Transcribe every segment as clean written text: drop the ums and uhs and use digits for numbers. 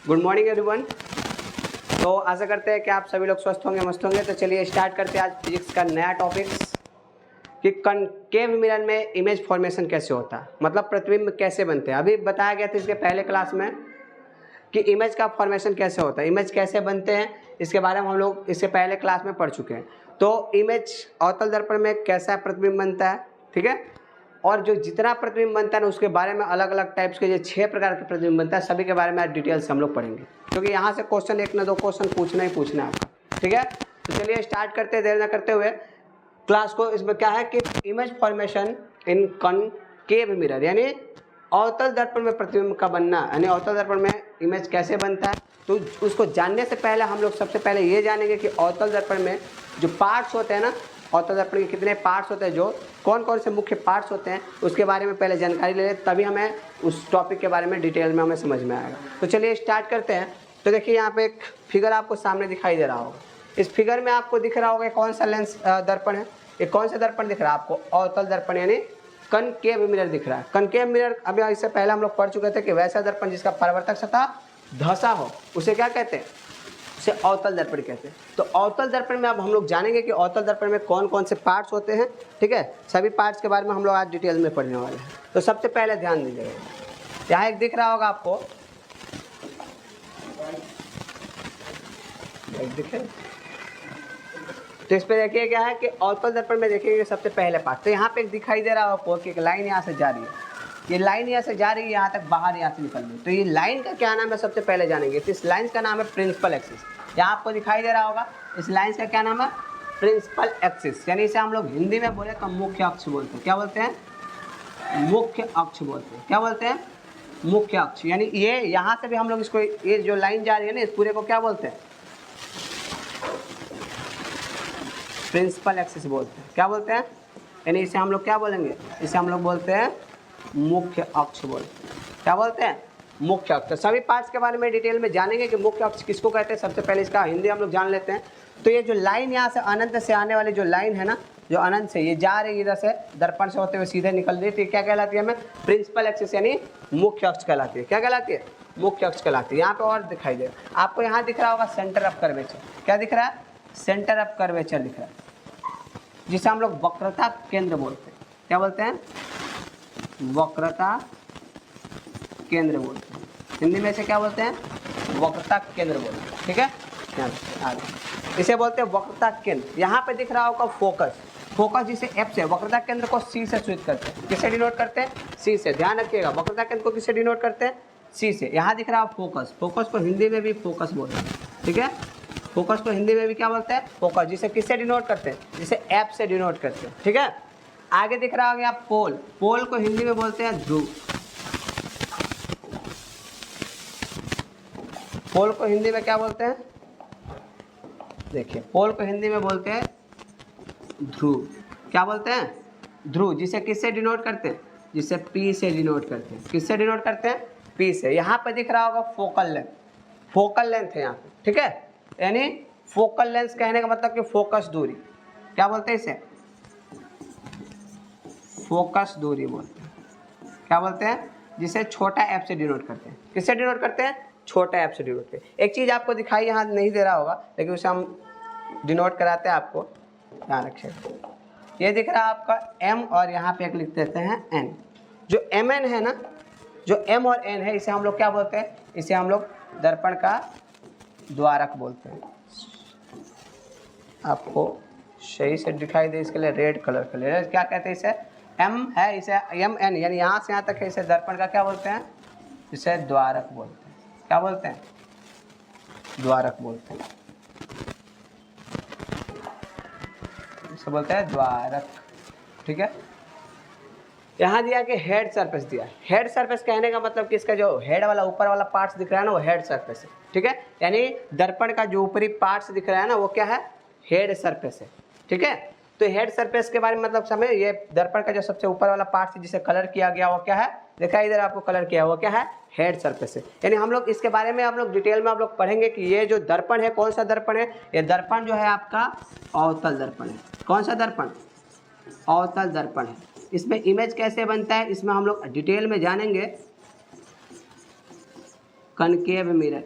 Good morning everyone. तो आशा करते हैं कि आप सभी लोग स्वस्थ होंगे, मस्त होंगे। तो चलिए स्टार्ट करते हैं आज फिजिक्स का नया टॉपिक कि कनकेव मिरर में इमेज फॉर्मेशन कैसे होता है, मतलब प्रतिबिंब कैसे बनते हैं। अभी बताया गया था इसके पहले क्लास में कि इमेज का फॉर्मेशन कैसे होता है, इमेज कैसे बनते हैं, इसके बारे में हम लोग इससे पहले क्लास में पढ़ चुके हैं। तो इमेज अवतल दर्पण में कैसा प्रतिबिंब बनता है, ठीक है। और जो जितना प्रतिबिंब बनता है ना उसके बारे में अलग अलग टाइप्स के जो 6 प्रकार के प्रतिबिंब बनता है, सभी के बारे में आज डिटेल से हम लोग पढ़ेंगे, क्योंकि यहाँ से क्वेश्चन एक ना दो क्वेश्चन पूछना ही पूछना है आपका, ठीक है। तो चलिए स्टार्ट करते हैं देर न करते हुए क्लास को। इसमें क्या है कि इमेज फॉर्मेशन इन कनकेव मिरर, यानी अवतल दर्पण में प्रतिबिंब का बनना, यानी अवतल दर्पण में इमेज कैसे बनता है। तो उसको जानने से पहले हम लोग सबसे पहले ये जानेंगे कि अवतल दर्पण में जो पार्ट्स होते हैं ना, अवतल दर्पण के कितने पार्ट्स होते हैं, जो कौन कौन से मुख्य पार्ट्स होते हैं, उसके बारे में पहले जानकारी ले लें, तभी हमें उस टॉपिक के बारे में डिटेल में हमें समझ में आएगा। तो चलिए स्टार्ट करते हैं। तो देखिए यहाँ पे एक फिगर आपको सामने दिखाई दे रहा होगा। इस फिगर में आपको दिख रहा होगा कौन सा लेंस दर्पण है, ये कौन सा दर्पण दिख रहा है आपको, अवतल दर्पण यानी कनकेव मिरर दिख रहा है। कनकेव मिरर अभी इससे पहले हम लोग पढ़ चुके थे कि वैसा दर्पण जिसका परावर्तक सतह धंसा हो उसे क्या कहते हैं, उसे अवतल दर्पण कहते हैं। तो अवतल दर्पण में अब हम लोग जानेंगे कि अवतल दर्पण में कौन कौन से पार्ट्स होते हैं, ठीक है। सभी पार्ट्स के बारे में हम लोग आज डिटेल में पढ़ने वाले हैं। तो सबसे पहले ध्यान दीजिएगा, यहाँ एक दिख रहा होगा आपको, एक दिखे, तो इस पर देखिए क्या है कि अवतल दर्पण में देखिए सबसे पहले पार्ट। तो यहाँ पे एक दिखाई दे रहा है आपको कि एक लाइन यहाँ से जा रही है, ये लाइन यहाँ से जा रही है यहाँ तक, बाहर यहाँ से निकल रही है। तो ये लाइन का क्या नाम है सबसे पहले जानेंगे। तो इस लाइन का नाम है प्रिंसिपल एक्सिस। यहाँ आपको दिखाई दे रहा होगा, इस लाइन का क्या नाम है, प्रिंसिपल एक्सिस, यानी इसे हम लोग हिंदी में बोले तो मुख्य अक्ष बोलते हैं। क्या बोलते हैं, मुख्य अक्ष बोलते हैं। क्या बोलते हैं, मुख्य अक्ष। यानी ये यहाँ से भी हम लोग इसको, ये जो लाइन जा रही है ना, इस पूरे को क्या बोलते हैं, प्रिंसिपल एक्सिस बोलते हैं। क्या बोलते हैं, यानी इसे हम लोग क्या बोलेंगे, इसे हम लोग बोलते हैं मुख्य अक्ष बोलते हैं। क्या बोलते हैं, मुख्य अक्ष। तो सभी पार्ट्स के बारे में डिटेल में जानेंगे कि मुख्य अक्ष किसको कहते हैं। सबसे पहले इसका हिंदी हम लोग जान लेते हैं। तो ये जो लाइन यहाँ से अनंत से आने वाली जो लाइन है ना, जो अनंत से ये जा रही है, इधर से दर्पण से होते हुए सीधे निकल रही है, तो क्या कहलाती है हमें, प्रिंसिपल एक्सिस यानी मुख्य अक्ष कहलाती है। क्या कहलाती है, मुख्य अक्ष कहलाती है। यहाँ पे और दिखाई दे आपको, यहाँ दिख रहा होगा सेंटर ऑफ कर्वेचर। क्या दिख रहा है, सेंटर ऑफ कर्वेचर दिख रहा है, जिसे हम लोग वक्रता केंद्र बोलते हैं। क्या बोलते हैं, वक्रता केंद्र बोलते हैं। हिंदी में से क्या बोलते हैं, वक्रता केंद्र बोलते हैं, ठीक है। आगे इसे बोलते हैं वक्रता केंद्र। यहाँ पे दिख रहा होगा फोकस, फोकस जिसे एफ से, वक्रता केंद्र को सी से सूचित करते हैं। किससे डिनोट करते हैं, सी से। ध्यान रखिएगा, वक्रता केंद्र को किससे डिनोट करते हैं, सी से। यहाँ दिख रहा है फोकस, फोकस को हिंदी में भी फोकस बोलते हैं, ठीक है। फोकस को हिंदी में भी क्या बोलते हैं, फोकस, जिसे किससे डिनोट करते हैं, जिसे एफ से डिनोट करते हैं, ठीक है। आगे दिख रहा होगा आप पोल, पोल को हिंदी में बोलते हैं ध्रुव। पोल को हिंदी में क्या बोलते हैं, देखिए पोल को हिंदी में बोलते हैं ध्रुव। क्या बोलते हैं, ध्रुव, जिसे किससे डिनोट करते हैं, जिसे पी से डिनोट करते हैं। किससे डिनोट करते हैं, पी से। यहाँ पे दिख रहा होगा फोकल लेंथ, फोकल लेंथ है यहाँ पे, ठीक है। यानी फोकल लेंथ कहने का मतलब कि फोकस दूरी। क्या बोलते हैं इसे, फोकस दूरी बोलते हैं। क्या बोलते हैं, जिसे छोटा एफ से डिनोट करते हैं। किससे डिनोट करते हैं, छोटा एफ से डिनोट करते हैं। एक चीज़ आपको दिखाई यहाँ नहीं दे रहा होगा, लेकिन उसे हम डिनोट कराते हैं, आपको ध्यान रखिएगा। ये दिख रहा है आपका एम, और यहाँ पे एक लिख देते हैं एन। जो एम एन है ना, जो एम और एन है, इसे हम लोग क्या बोलते हैं, इसे हम लोग दर्पण का द्वारक बोलते हैं। आपको सही से दिखाई दे इसके लिए रेड कलर का ले, क्या कहते हैं इसे, एम है, इसे एम एन, यानी यहाँ से यहाँ तक है, इसे दर्पण का क्या बोलते हैं, इसे द्वारक बोलते हैं। क्या बोलते हैं, द्वारक बोलते हैं, इसे बोलते हैं द्वारक, ठीक है। यहाँ दिया कि हेड सरफेस दिया। हेड सरफेस कहने का मतलब कि इसका जो हेड वाला ऊपर वाला पार्ट्स दिख रहा है ना, वो हेड सरफेस है, ठीक है। यानी दर्पण का जो ऊपरी पार्ट्स दिख रहा है ना, वो क्या है, हेड सरफेस है, ठीक है। तो हेड सरफेस के बारे में मतलब समझ, ये दर्पण का जो सबसे ऊपर वाला पार्ट जिसे कलर किया गया वो क्या है, देखा इधर आपको कलर किया, वो क्या है, हेड सरफेस है। यानी हम लोग इसके बारे में हम लोग डिटेल में आप लोग पढ़ेंगे कि ये जो दर्पण है कौन सा दर्पण है। ये दर्पण जो है आपका अवतल दर्पण है। कौन सा दर्पण, अवतल दर्पण है। इसमें इमेज कैसे बनता है, इसमें हम लोग डिटेल में जानेंगे। Concave mirror.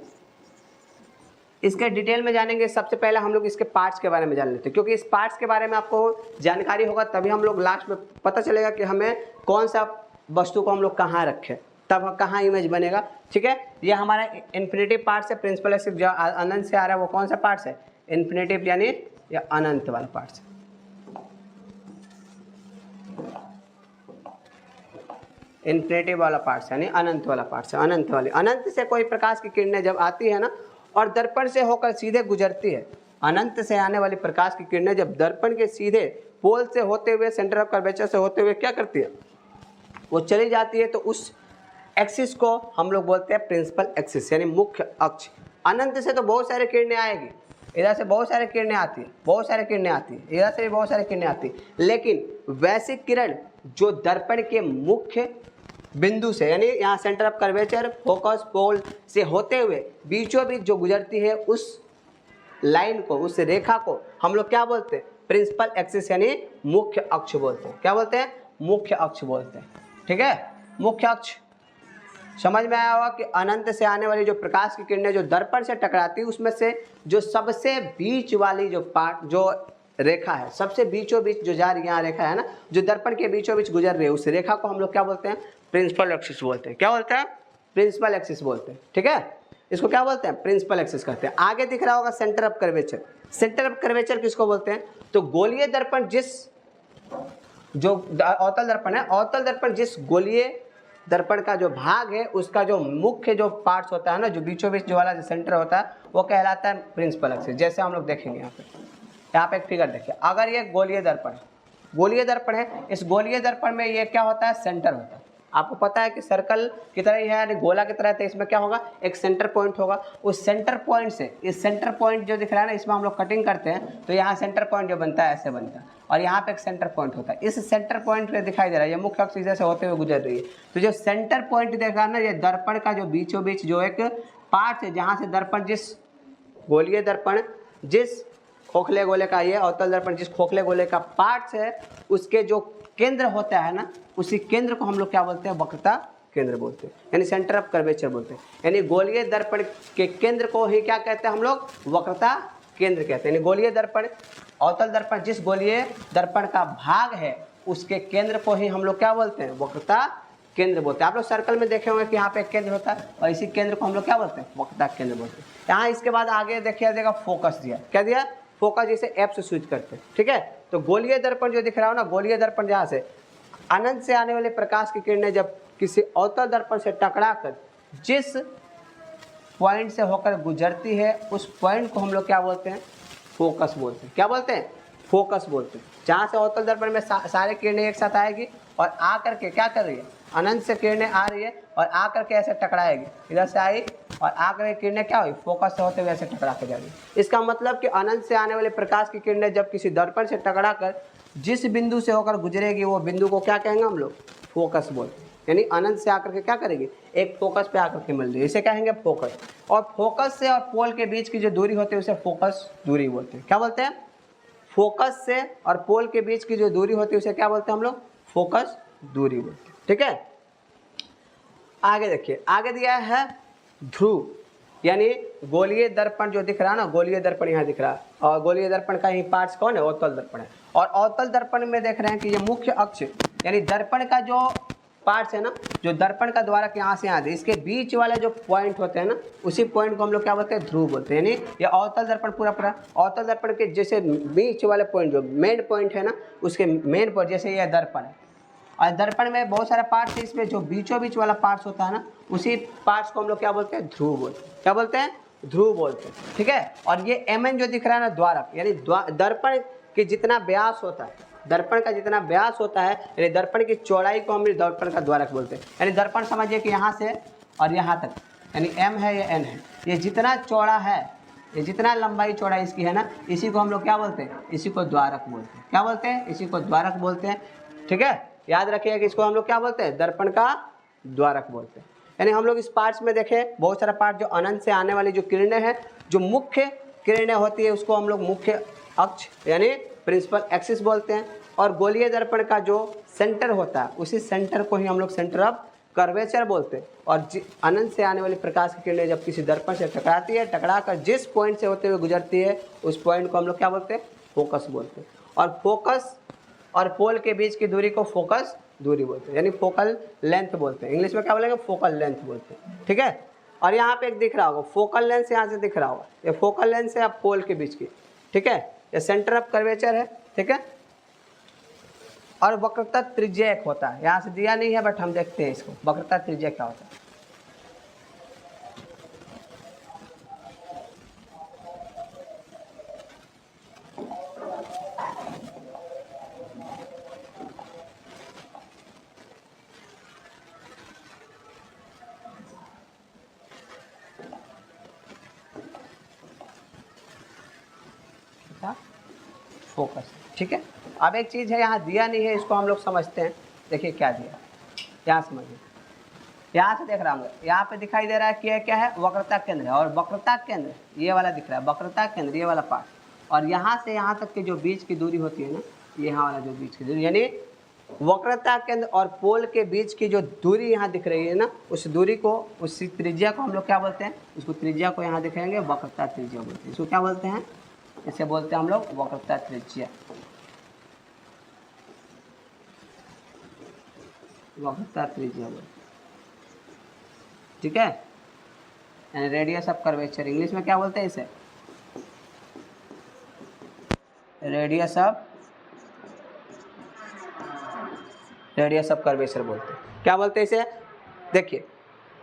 इसके डिटेल में जानेंगे। सबसे पहले हम लोग इसके पार्ट्स के बारे में जान लेते हैं, क्योंकि इस पार्ट्स के बारे में आपको जानकारी होगा तभी हम लोग लास्ट में पता चलेगा कि हमें कौन सा वस्तु को हम लोग कहाँ रखें, तब कहाँ इमेज बनेगा। ठीक है, ये हमारा इन्फिनेटिव पार्ट्स है। प्रिंसिपल एक्सिस जो अनंत से आ रहा है वो कौन सा पार्ट्स है? इन्फिनेटिव यानी या अनंत वाला पार्ट्स है। इन्फिनेटिव वाला पार्ट्स यानी अनंत वाला पार्ट्स है। अनंत वाली, अनंत से कोई प्रकाश की किरणें जब आती है ना और दर्पण से होकर सीधे गुजरती है, अनंत से आने वाली प्रकाश की किरणें जब दर्पण के सीधे पोल से होते हुए, सेंटर ऑफ कर्वेचर से होते हुए क्या करती है? वो चली जाती है। तो उस एक्सिस को हम लोग बोलते हैं प्रिंसिपल एक्सिस यानी मुख्य अक्ष। अनंत से तो बहुत सारी किरणें आएगी, इधर से बहुत सारी किरणें आती है, बहुत सारी किरणें आती है, इधर से भी बहुत सारी किरणें आती है, लेकिन वैसी किरण जो दर्पण के मुख्य बिंदु से यानी यहाँ सेंटर ऑफ कर्वेचर, फोकस, पोल से होते हुए बीचों बीच जो गुजरती है, उस लाइन को, उस रेखा को हम लोग क्या बोलते हैं? प्रिंसिपल एक्सिस यानी मुख्य अक्ष बोलते हैं। क्या बोलते हैं? मुख्य अक्ष बोलते हैं। ठीक है, मुख्य अक्ष समझ में आया होगा कि अनंत से आने वाली जो प्रकाश की किरणें जो दर्पण से टकराती है, उसमें से जो सबसे बीच वाली जो पार्ट, जो रेखा है, सबसे बीचों बीच जो जा रही यहाँ रेखा है ना, जो दर्पण के बीचों बीच गुजर रही है, उस रेखा को हम लोग क्या बोलते हैं? प्रिंसिपल एक्सिस बोलते हैं। क्या बोलते हैं? प्रिंसिपल एक्सिस बोलते हैं। ठीक है, इसको क्या बोलते हैं? प्रिंसिपल एक्सिस कहते हैं। आगे दिख रहा होगा centre of curvature. Centre of curvature किसको बोलते हैं? तो गोलीय दर्पण, जिस जो अवतल दर्पण है, अवतल दर्पण जिस गोलीय दर्पण का जो भाग है, उसका जो मुख्य जो पार्ट्स होता है ना, जो बीचों बीच जो वाला जो सेंटर होता है, वो कहलाता है प्रिंसिपल एक्सिस। जैसे हम लोग देखेंगे यहाँ पे एक फिगर देखिए। अगर ये गोलीय दर्पण है, गोलीय दर्पण है, इस गोलीय दर्पण में ये क्या होता है? सेंटर होता है। आपको पता है कि सर्कल की तरह ही है यानी गोला की तरह है, तो इसमें क्या होगा? एक सेंटर पॉइंट होगा। उस सेंटर पॉइंट से, इस सेंटर पॉइंट जो दिख रहा है ना, इसमें हम लोग कटिंग करते हैं तो यहाँ सेंटर पॉइंट जो बनता है ऐसे बनता है, और यहाँ पे एक सेंटर पॉइंट होता है। इस सेंटर पॉइंट पे दिखाई दे रहा है, ये मुख्य अक्ष से होते हुए गुजर रही है। तो जो सेंटर पॉइंट देख रहा है ना, ये दर्पण का जो बीचों बीच जो एक पार्ट है, जहाँ से दर्पण, जिस गोलीय दर्पण जिस खोखले गोले का, ये अवतल दर्पण जिस खोखले गोले का पार्ट्स है, उसके जो केंद्र होता है ना, उसी केंद्र को हम लोग क्या बोलते हैं? वक्रता केंद्र बोलते हैं, यानी सेंटर ऑफ कर्वेचर बोलते हैं। यानी गोलीय दर्पण के केंद्र को ही क्या कहते हैं हम लोग? वक्रता केंद्र कहते हैं। यानी गोलीय दर्पण, अवतल दर्पण जिस गोलीय दर्पण का भाग है, उसके केंद्र को ही हम लोग क्या बोलते हैं? वक्रता केंद्र बोलते हैं। आप लोग सर्कल में देखे होंगे कि यहाँ पे एक केंद्र होता है, और इसी केंद्र को हम लोग क्या बोलते हैं? वक्रता केंद्र बोलते हैं। यहाँ इसके बाद आगे देखिए देगा फोकस दिया। क्या दिया? फोकस, जिसे एफ से स्विच करते हैं। ठीक है, तो गोलीय दर्पण जो दिख रहा हो ना, गोलीय दर्पण जहाँ से अनंत से आने वाले प्रकाश की किरणें जब किसी अवतल दर्पण से टकराकर जिस पॉइंट से होकर गुजरती है, उस पॉइंट को हम लोग क्या बोलते हैं? फोकस बोलते हैं। क्या बोलते हैं? फोकस बोलते हैं। जहाँ से अवतल दर्पण में सारे किरणें एक साथ आएगी और आकर के क्या कर रही है? अनंत से किरणें आ रही है और आकर के ऐसे टकराएगी, इधर से आई और आकर के किरणें क्या हुई? फोकस से होते हुए ऐसे टकरा के जाएगी। इसका मतलब कि अनंत से आने वाले प्रकाश की किरणें जब किसी दर्पण से टकराकर जिस बिंदु से होकर गुजरेगी, वो बिंदु को क्या कहेंगे हम लोग? फोकस बोलते हैं। यानी अनंत से आकर के क्या करेगी? एक फोकस पे आकर के मिल रही है, इसे कहेंगे फोकस। और फोकस से और पोल के बीच की जो दूरी होती है उसे फोकस दूरी बोलते हैं। क्या बोलते हैं? फोकस से और पोल के बीच की जो दूरी होती है उसे क्या बोलते हैं हम लोग? फोकस दूरी बोलते हैं। ठीक है, आगे देखिए, आगे दिया है ध्रुव, यानी गोलीय दर्पण जो दिख रहा है ना, गोलीय दर्पण यहाँ दिख रहा है, और गोलीय दर्पण का ही पार्ट्स कौन है? अवतल दर्पण है। और अवतल दर्पण में देख रहे हैं कि ये मुख्य अक्ष यानी दर्पण का जो पार्ट्स है ना, जो दर्पण का द्वारक यहाँ से यहाँ, इसके बीच वाले जो पॉइंट होते हैं ना, उसी पॉइंट को हम लोग क्या बोलते हैं? ध्रुव बोलते हैं। यानी ये अवतल दर्पण पूरा अवतल दर्पण के जैसे बीच वाले पॉइंट जो मेन पॉइंट है ना, उसके मेन पॉइंट, जैसे ये दर्पण है और दर्पण में बहुत सारे पार्ट्स है, इसमें जो बीचों बीच वाला पार्ट्स होता है ना, उसी पार्ट्स को हम लोग क्या बोलते हैं? ध्रुव बोलते हैं। क्या बोलते हैं? ध्रुव बोलते हैं। ठीक है, और ये mn जो दिख रहा है ना, द्वारक, यानी दर्पण के जितना व्यास होता है, दर्पण का जितना व्यास होता है, यानी दर्पण की चौड़ाई को हम दर्पण का द्वारक बोलते हैं। यानी दर्पण समझिए कि यहाँ से और यहाँ तक, यानी m है, ये n है, ये जितना चौड़ा है, ये जितना लंबाई चौड़ाई इसकी है ना, इसी को हम लोग क्या बोलते हैं? इसी को द्वारक बोलते हैं। क्या बोलते हैं? इसी को द्वारक बोलते हैं। ठीक है, याद रखिएगा कि इसको हम लोग क्या बोलते हैं? दर्पण का द्वारक बोलते हैं। यानी हम लोग इस पार्ट्स में देखें, बहुत सारा पार्ट जो अनंत से आने वाली जो किरणें हैं, जो मुख्य किरणें होती है, उसको हम लोग मुख्य अक्ष यानी प्रिंसिपल एक्सिस बोलते हैं। और गोलीय दर्पण का जो सेंटर होता है, उसी सेंटर को ही हम लोग सेंटर ऑफ कर्वेचर बोलते हैं। और अनंत से आने वाली प्रकाश की किरणें जब किसी दर्पण से टकराती है, टकराकर जिस पॉइंट से होते हुए गुजरती है उस पॉइंट को हम लोग क्या बोलते हैं? फोकस बोलते हैं। और फोकस और पोल के बीच की दूरी को फोकस दूरी बोलते हैं, यानी फोकल लेंथ बोलते हैं। इंग्लिश में क्या बोलेंगे? फोकल लेंथ बोलते हैं, ठीक है। और यहाँ पे एक दिख रहा होगा फोकल लेंथ, यहाँ से दिख रहा होगा, ये फोकल लेंथ है अब पोल के बीच की, ठीक है। ये सेंटर ऑफ कर्वेचर है, ठीक है। और वक्रता त्रिज्या एक होता है, यहाँ से दिया नहीं है बट हम देखते हैं इसको, वक्रता त्रिज्या क्या होता है। फोकस, ठीक है। अब एक चीज़ है यहाँ दिया नहीं है, इसको हम लोग समझते हैं। देखिए क्या दिया, यहाँ समझिए, यहाँ से देख रहा हूँ, यहाँ पे दिखाई दे रहा है कि क्या है? वक्रता केंद्र है। और वक्रता केंद्र ये वाला दिख रहा है, वक्रता केंद्र ये वाला पार्ट। और यहाँ से यहाँ तक की जो बीच की दूरी होती है ना, ये यहाँ वाला जो बीच की दूरी, यानी वक्रता केंद्र और पोल के बीच की जो दूरी यहाँ दिख रही है ना, उस दूरी को, उस त्रिज्या को हम लोग क्या बोलते हैं? उसको त्रिज्या को यहाँ दिखाएंगे वक्रता त्रिज्या बोलते हैं। इसको क्या बोलते हैं? इसे बोलते हैं हम लोग वक्रता त्रिज्या, वक्रता त्रिज्या बोलते हैं, ठीक है। यानी रेडियस ऑफ कर्वेचर, इंग्लिश में क्या बोलते हैं इसे? रेडियस ऑफ कर्वेचर बोलते हैं। क्या बोलते हैं इसे? देखिए,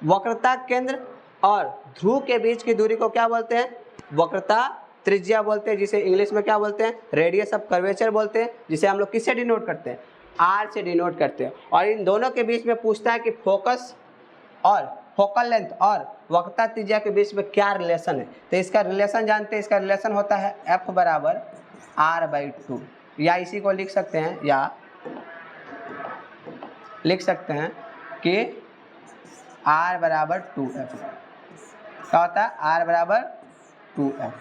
वक्रता केंद्र और ध्रुव के बीच की दूरी को क्या बोलते हैं? वक्रता त्रिज्या बोलते हैं, जिसे इंग्लिश में क्या बोलते हैं? रेडियस ऑफ कर्वेचर बोलते हैं, जिसे हम लोग किससे डिनोट करते हैं? आर से डिनोट करते हैं। और इन दोनों के बीच में पूछता है कि फोकस और फोकल लेंथ और वक्रता त्रिज्या के बीच में क्या रिलेशन है। तो इसका रिलेशन जानते हैं, इसका रिलेशन होता है F बराबर R/2, या इसी को लिख सकते हैं, या लिख सकते हैं कि R बराबर 2F। क्या होता है? R बराबर 2F।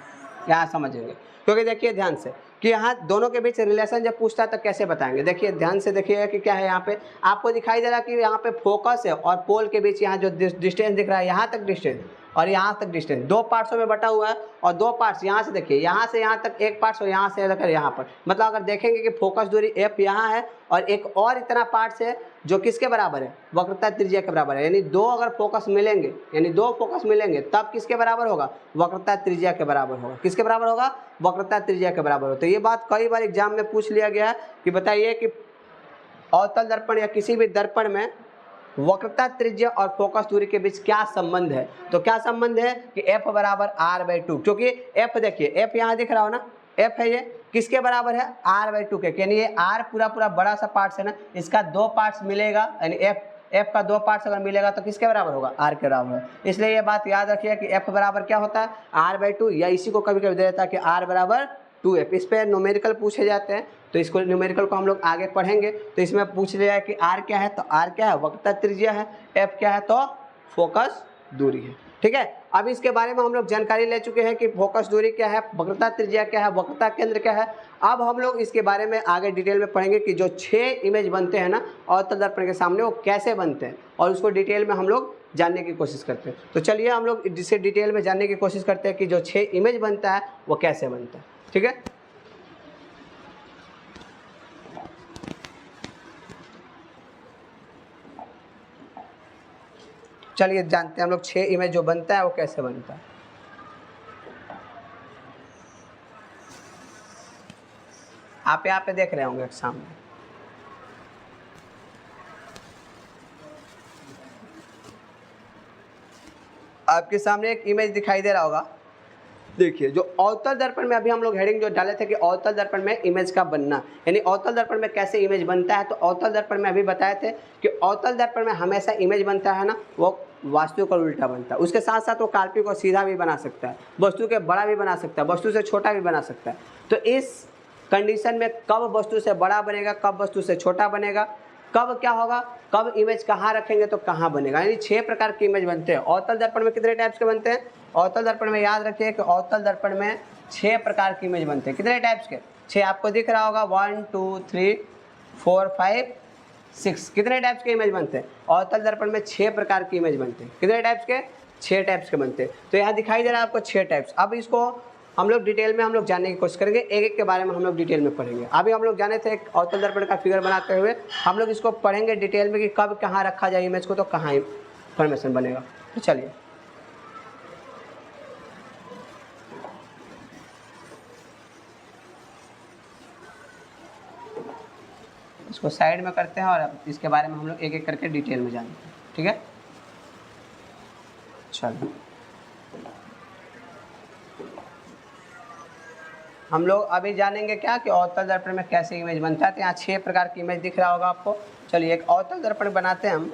यहाँ समझेंगे, क्योंकि देखिए ध्यान से कि यहाँ दोनों के बीच रिलेशन जब पूछता है तो कैसे बताएंगे। देखिए ध्यान से देखिएगा कि क्या है, यहाँ पे आपको दिखाई दे रहा है कि यहाँ पे फोकस है और पोल के बीच यहाँ जो डिस्टेंस दिख रहा है, यहाँ तक डिस्टेंस और यहाँ तक डिस्टेंस दो पार्ट्सों में बटा हुआ है। और दो पार्ट्स यहाँ से देखिए, यहाँ से यहाँ तक एक पार्ट्स और यहाँ से लेकर यहाँ पर, मतलब अगर देखेंगे कि फोकस दूरी F यहाँ है और एक और इतना पार्ट्स है जो किसके बराबर है? वक्रता त्रिज्या के बराबर है। यानी दो अगर फोकस मिलेंगे, यानी दो फोकस मिलेंगे तब किसके बराबर होगा? वक्रता त्रिज्या के बराबर होगा। किसके बराबर होगा? वक्रता त्रिज्या के बराबर होगा। तो ये बात कई बार एग्जाम में पूछ लिया गया है कि बताइए कि अवतल दर्पण या किसी भी दर्पण में वक्रता त्रिज्या और फोकस दूरी के बीच क्या संबंध है। तो क्या संबंध है कि F बराबर R/2, क्योंकि F देखिए, F यहाँ दिख रहा हो ना, F है, ये किसके बराबर है? R/2 के। यानी ये R पूरा बड़ा सा पार्ट्स है ना, इसका दो पार्ट्स मिलेगा, यानी F का दो पार्ट्स अगर मिलेगा तो किसके बराबर होगा? R के बराबर। इसलिए ये बात याद रखिए कि F बराबर क्या होता है? R/2, या इसी को कभी कभी दे देता है कि R बराबर 2F। इस पर न्यूमेरिकल पूछे जाते हैं, तो इसको न्यूमेरिकल को हम लोग आगे पढ़ेंगे। तो इसमें पूछ लिया है कि R क्या है, तो R क्या है? वक्रता त्रिज्या है। F क्या है? तो फोकस दूरी है, ठीक है। अब इसके बारे में हम लोग जानकारी ले चुके हैं कि फोकस दूरी क्या है, वक्रता त्रिज्या क्या है, वक्रता केंद्र क्या है। अब हम लोग इसके बारे में आगे डिटेल में पढ़ेंगे कि जो 6 इमेज बनते हैं ना अवतल दर्पण के सामने, वो कैसे बनते हैं, और उसको डिटेल में हम लोग जानने की कोशिश करते हैं। तो चलिए हम लोग जिसे डिटेल में जानने की कोशिश करते हैं कि जो 6 इमेज बनता है वो कैसे बनता है, ठीक है। चलिए जानते हैं हम लोग 6 इमेज जो बनता है वो कैसे बनता है। आप यहाँ पे देख रहे होंगे सामने, आपके सामने एक इमेज दिखाई दे रहा होगा। देखिए, जो अवतल दर्पण में अभी हम लोग हेडिंग जो डाले थे कि अवतल दर्पण में इमेज का बनना, यानी अवतल दर्पण में कैसे इमेज बनता है। तो अवतल दर्पण में अभी बताए थे कि अवतल दर्पण में हमेशा इमेज बनता है ना, वो वास्तविक और उल्टा बनता है। उसके साथ साथ वो काल्पनिक और सीधा भी बना सकता है, वस्तु के बड़ा भी बना सकता है, वस्तु से छोटा भी बना सकता है। तो इस कंडीशन में कब वस्तु से बड़ा बनेगा, कब वस्तु से छोटा बनेगा, कब क्या होगा, कब इमेज कहाँ रखेंगे तो कहाँ बनेगा, यानी 6 प्रकार की इमेज बनते हैं। अवतल दर्पण में कितने टाइप्स के बनते हैं? अवतल दर्पण में याद रखिए कि अवतल दर्पण में 6 प्रकार की इमेज बनते हैं। कितने टाइप्स के? 6 आपको दिख रहा होगा, 1 2 3 4 5 6। कितने टाइप्स के इमेज बनते हैं? अवतल दर्पण में 6 प्रकार की इमेज बनते हैं। कितने टाइप्स के? 6 टाइप्स के बनते हैं। तो यहाँ दिखाई दे रहा है आपको 6 टाइप्स। अब इसको हम लोग डिटेल में हम लोग जानने की कोशिश करेंगे, एक एक के बारे में हम लोग डिटेल में पढ़ेंगे। अभी हम लोग जाने थे एक अवतल दर्पण का फिगर बनाते हुए, हम लोग इसको पढ़ेंगे डिटेल में कि कब कहाँ रखा जाए इमेज को, तो कहाँ फॉर्मेशन बनेगा। तो चलिए इसको साइड में करते हैं और अब इसके बारे में हम लोग एक एक करके डिटेल में जानते हैं। ठीक है, चलो हम लोग अभी जानेंगे क्या कि अवतल दर्पण में कैसे इमेज बनता है। तो यहाँ 6 प्रकार की इमेज दिख रहा होगा आपको। चलिए एक अवतल दर्पण बनाते हैं हम।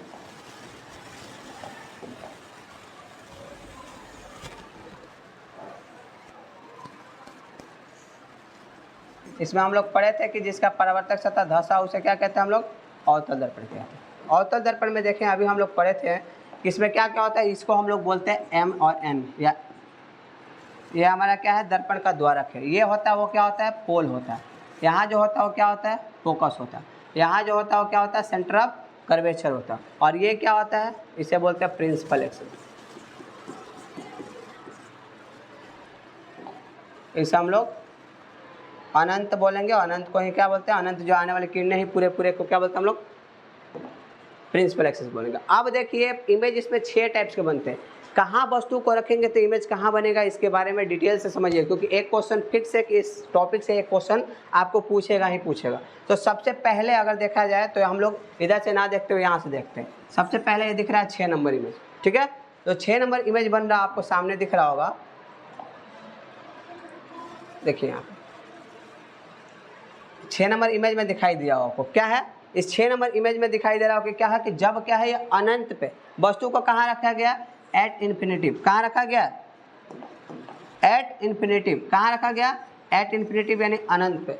इसमें हम लोग पढ़े थे कि जिसका परावर्तक सतह धसा उसे क्या कहते हैं हम लोग? अवतल दर्पण कहते हैं। अवतल दर्पण में देखें अभी हम लोग पढ़े थे कि इसमें क्या क्या होता है, इसको हम लोग बोलते हैं M और N, या ये हमारा क्या है? दर्पण का द्वारक है। ये होता है वो क्या होता है? पोल होता है। यहाँ जो होता है वो क्या होता है? फोकस होता है। यहाँ जो होता है वो क्या होता है? सेंटर ऑफ कर्वेचर होता है। और ये क्या होता है? इसे बोलते हैं प्रिंसिपल एक्सिस। इसे हम लोग अनंत बोलेंगे। अनंत को ही क्या बोलते हैं? अनंत जो आने वाली किरणें ही पूरे पूरे को क्या बोलते हैं हम लोग? प्रिंसिपल एक्सिस बोलेंगे। अब देखिए इमेज इसमें 6 टाइप्स के बनते हैं। कहाँ वस्तु को रखेंगे तो इमेज कहाँ बनेगा, इसके बारे में डिटेल से समझिए, क्योंकि एक क्वेश्चन फिक्स है कि इस टॉपिक से एक क्वेश्चन आपको पूछेगा ही पूछेगा। तो सबसे पहले अगर देखा जाए तो हम लोग इधर से ना देखते हुए यहाँ से देखते हैं। सबसे पहले ये दिख रहा है 6 नंबर इमेज। ठीक है, तो 6 नंबर इमेज बन रहा आपको सामने दिख रहा होगा। देखिए यहाँ 6 नंबर इमेज में दिखाई दिया हो आपको क्या है? इस 6 नंबर इमेज में दिखाई दे रहा हो कि क्या है कि जब क्या है ये अनंत पे वस्तु को कहाँ रखा गया? At infinitive. कहाँ रखा गया? At infinitive. कहाँ रखा गया? एट इन्फिनिटिव यानी अनंत पे।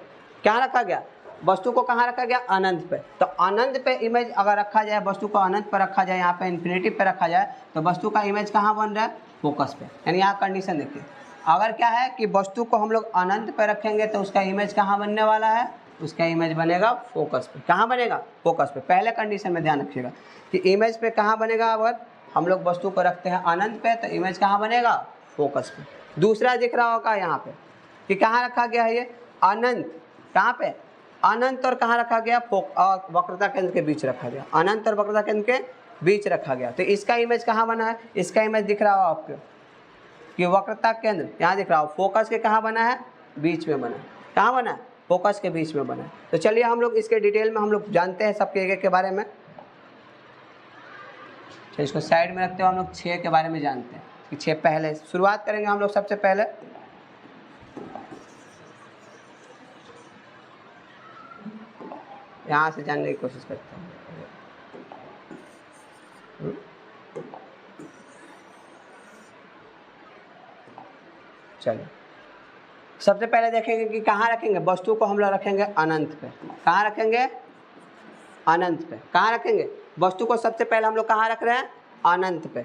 क्या रखा गया? वस्तु को कहाँ रखा गया? अनंत पे। तो अनंत पे इमेज अगर रखा जाए, वस्तु को अनंत पर रखा जाए, यहाँ पे इन्फिनिटिव पे रखा जाए, तो वस्तु का इमेज कहाँ बन रहा है? फोकस पे। यानी यहाँ कंडीशन देखिए, अगर क्या है कि वस्तु को हम लोग अनंत पे रखेंगे तो उसका इमेज कहाँ बनने वाला है? उसका इमेज बनेगा फोकस पे। कहाँ बनेगा? फोकस पे। पहले कंडीशन में ध्यान रखिएगा कि इमेज पे कहाँ बनेगा? अगर हम लोग वस्तु को रखते हैं अनंत पे तो इमेज कहाँ बनेगा? फोकस पे। दूसरा दिख रहा होगा यहाँ पे कि कहाँ रखा गया है ये? अनंत। कहाँ पे? अनंत और कहाँ रखा गया? वक्रता केंद्र के बीच रखा गया। अनंत और वक्रता केंद्र के बीच रखा गया। तो इसका इमेज कहाँ बना है? इसका इमेज दिख रहा हो आपको कि वक्रता केंद्र यहाँ दिख रहा हो, फोकस के कहाँ बना है? बीच में बना है। कहाँ बना है? फोकस के बीच में बना है। तो चलिए हम लोग इसके डिटेल में हम लोग जानते हैं सबके एक एक के बारे में। तो इसको साइड में रखते हुए हम लोग 6 के बारे में जानते हैं कि 6 पहले शुरुआत करेंगे हम लोग। सबसे पहले यहाँ से जानने की कोशिश करते हैं। चलिए सबसे पहले देखेंगे कि कहाँ रखेंगे वस्तु को। हम लोग रखेंगे अनंत पे। कहाँ रखेंगे? अनंत पे। कहाँ रखेंगे वस्तु को? सबसे पहले हम लोग कहाँ रख रहे हैं? अनंत पे।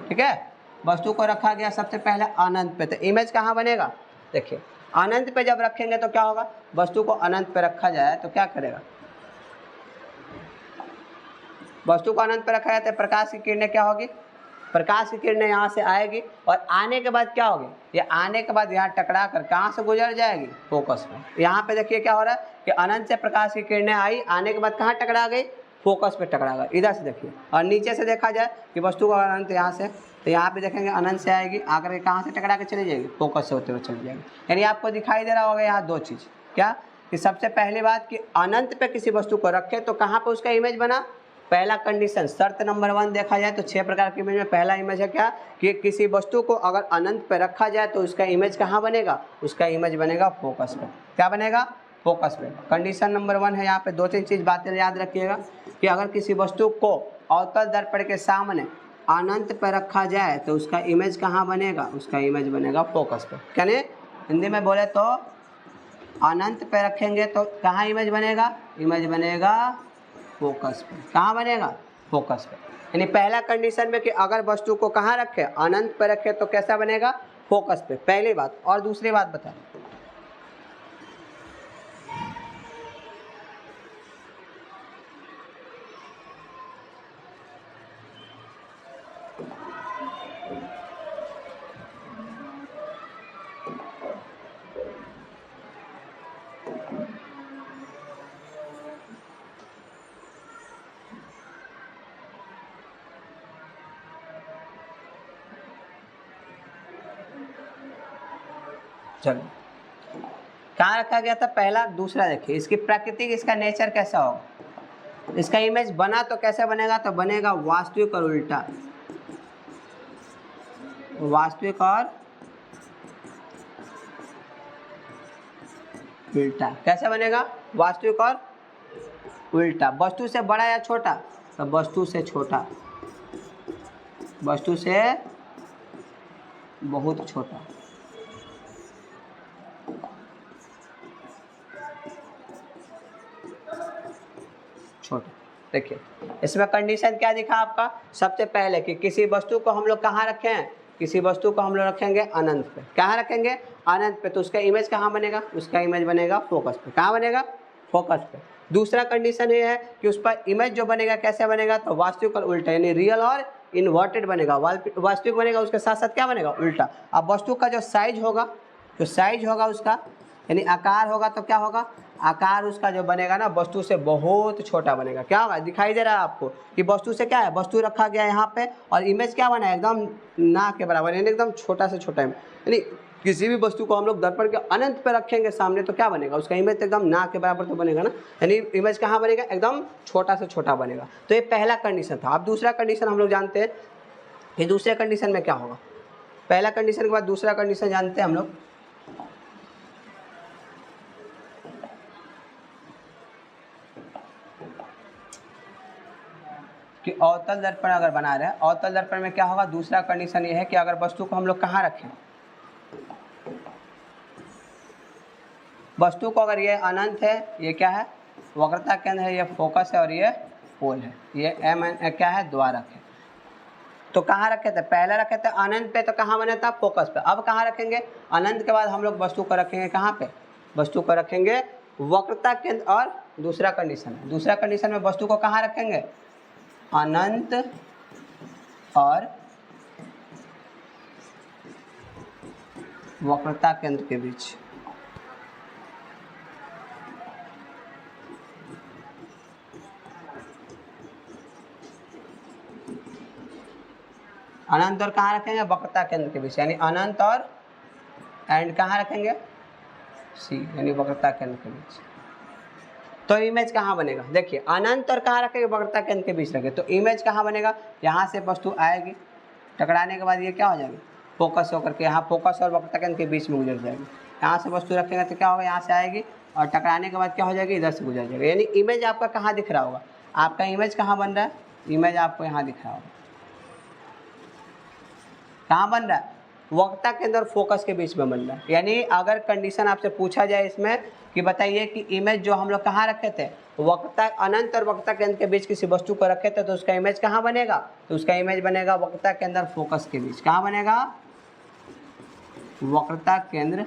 ठीक है, वस्तु को रखा गया सबसे पहले अनंत पे, तो इमेज कहाँ बनेगा? देखिए अनंत पे जब रखेंगे तो क्या होगा? वस्तु को अनंत पे रखा जाए तो क्या करेगा? वस्तु को अनंत पे रखा जाए तो प्रकाश की किरणें क्या होगी? प्रकाश की किरणें यहाँ से आएगी और आने के बाद क्या होगी? ये आने के बाद यहाँ टकरा कर कहाँ से गुजर जाएगी? फोकस में। यहाँ पे देखिए क्या हो रहा है कि अनंत से प्रकाश की किरणें आई, आने के बाद कहाँ टकरा गई? फोकस पे टकरा गई। इधर से देखिए, और नीचे से देखा जाए कि वस्तु का अनंत यहाँ से, तो यहाँ पे देखेंगे अनंत से आएगी, आकर के कहाँ से टकरा के चली जाएगी? फोकस से होते हुए चली जाएगी। यानी आपको दिखाई दे रहा होगा यहाँ 2 चीज़। क्या कि सबसे पहली बात कि अनंत पे किसी वस्तु को रखे तो कहाँ पे उसका इमेज बना? पहला कंडीशन, शर्त नंबर 1 देखा जाए तो 6 प्रकार की इमेज में पहला इमेज है क्या कि किसी वस्तु को अगर अनंत पे रखा जाए तो उसका इमेज कहाँ बनेगा? उसका इमेज बनेगा फोकस पे। क्या बनेगा? फोकस पे। कंडीशन नंबर 1 है। यहाँ पे 2-3 चीज़ बातें याद रखिएगा कि अगर किसी वस्तु को अवतल दर्पण के सामने अनंत पे रखा जाए तो उसका इमेज कहाँ बनेगा? उसका इमेज बनेगा फोकस पे। यानी हिंदी में बोले तो अनंत पे रखेंगे तो कहाँ इमेज बनेगा? इमेज बनेगा फोकस पे। कहाँ बनेगा? फोकस पे। यानी पहला कंडीशन में कि अगर वस्तु को कहाँ रखे? अनंत पे रखे तो कैसा बनेगा? फोकस पे। पहली बात। और दूसरी बात बता, चलो कहाँ रखा गया था पहला, दूसरा देखिए इसकी प्रकृति, इसका नेचर कैसा होगा, इसका इमेज बना तो कैसे बनेगा, तो बनेगा वास्तविक और उल्टा, वास्तविक और उल्टा। कैसे बनेगा, वास्तविक और उल्टा। वस्तु से बड़ा या छोटा, तो वस्तु से छोटा, वस्तु से बहुत छोटा। छोटा। देखिए इसमें कंडीशन क्या दिखा आपका, सबसे पहले कि किसी वस्तु को हम लोग कहाँ रखे हैं, किसी वस्तु को हम लोग रखेंगे अनंत पे। कहाँ रखेंगे, अनंत पे। तो उसका इमेज कहाँ बनेगा, उसका इमेज बनेगा फोकस पे। कहाँ बनेगा, फोकस पे। दूसरा कंडीशन ये है कि उस पर इमेज जो बनेगा कैसे बनेगा, तो वास्तविक और उल्टा, यानी रियल और इन्वर्टेड बनेगा। वास्तविक बनेगा, उसके साथ साथ क्या बनेगा, उल्टा। अब वस्तु का जो साइज होगा, जो साइज होगा उसका, यानी आकार होगा, तो क्या होगा, आकार उसका जो बनेगा ना वस्तु से बहुत छोटा बनेगा। क्या होगा, दिखाई दे रहा है आपको कि वस्तु से क्या है, वस्तु रखा गया है यहाँ पे और इमेज क्या बना है, एकदम ना के बराबर, यानी एकदम छोटा से छोटा। यानी किसी भी वस्तु को हम लोग दर्पण के अनंत पे रखेंगे सामने, तो क्या बनेगा, उसका इमेज एकदम ना के बराबर तो बनेगा ना, यानी इमेज कहाँ बनेगा, एकदम छोटा से छोटा बनेगा। तो ये पहला कंडीशन था। अब दूसरा कंडीशन हम लोग जानते हैं कि दूसरे कंडीशन में क्या होगा। पहला कंडीशन के बाद दूसरा कंडीशन जानते हैं हम लोग, कि अवतल दर्पण अगर बना रहे हैं, अवतल दर्पण में क्या होगा, दूसरा कंडीशन ये है कि अगर वस्तु को हम लोग कहाँ रखें, वस्तु को अगर ये अनंत है, ये क्या है, वक्रता केंद्र है, ये फोकस है और ये पोल है, ये एम एन क्या है, द्वारक है। तो कहाँ रखे थे, पहले रखे थे अनंत पे, तो कहाँ बना था, फोकस पे। अब कहाँ रखेंगे, अनंत के बाद हम लोग वस्तु को रखेंगे कहाँ पे, वस्तु को रखेंगे वक्रता केंद्र। और दूसरा कंडीशन में वस्तु को कहाँ रखेंगे, अनंत और वक्रता केंद्र के बीच। अनंत और कहाँ रखेंगे, वक्रता केंद्र के बीच, यानी अनंत और एंड कहाँ रखेंगे, सी, यानी वक्रता केंद्र के बीच। तो इमेज कहाँ बनेगा, देखिए अनंत और कहाँ रखेंगे, वक्रता केंद्र के बीच रखें, तो इमेज कहाँ बनेगा, यहाँ से वस्तु आएगी, टकराने के बाद ये क्या हो जाएगी, फोकस होकर के यहाँ फोकस और वक्रता केंद्र के बीच में गुजर जाएगी। यहाँ से वस्तु रखेंगे तो क्या होगा, यहाँ से आएगी और टकराने के बाद क्या हो जाएगी, इधर से गुजर जाएगी। यानी इमेज आपका कहाँ दिख रहा होगा, आपका इमेज कहाँ बन रहा है, इमेज आपको यहाँ दिख रहा होगा। कहाँ बन रहा है, वक्रता केंद्र और फोकस के बीच में बन रहा है। यानी अगर कंडीशन आपसे पूछा जाए इसमें कि बताइए कि इमेज जो हम लोग कहाँ रखे थे, वक्रता अनंत और वक्रता केंद्र के बीच किसी वस्तु को रखे थे, तो उसका इमेज कहाँ बनेगा, तो उसका इमेज बनेगा वक्रता केंद्र और फोकस के बीच। कहाँ बनेगा, वक्रता केंद्र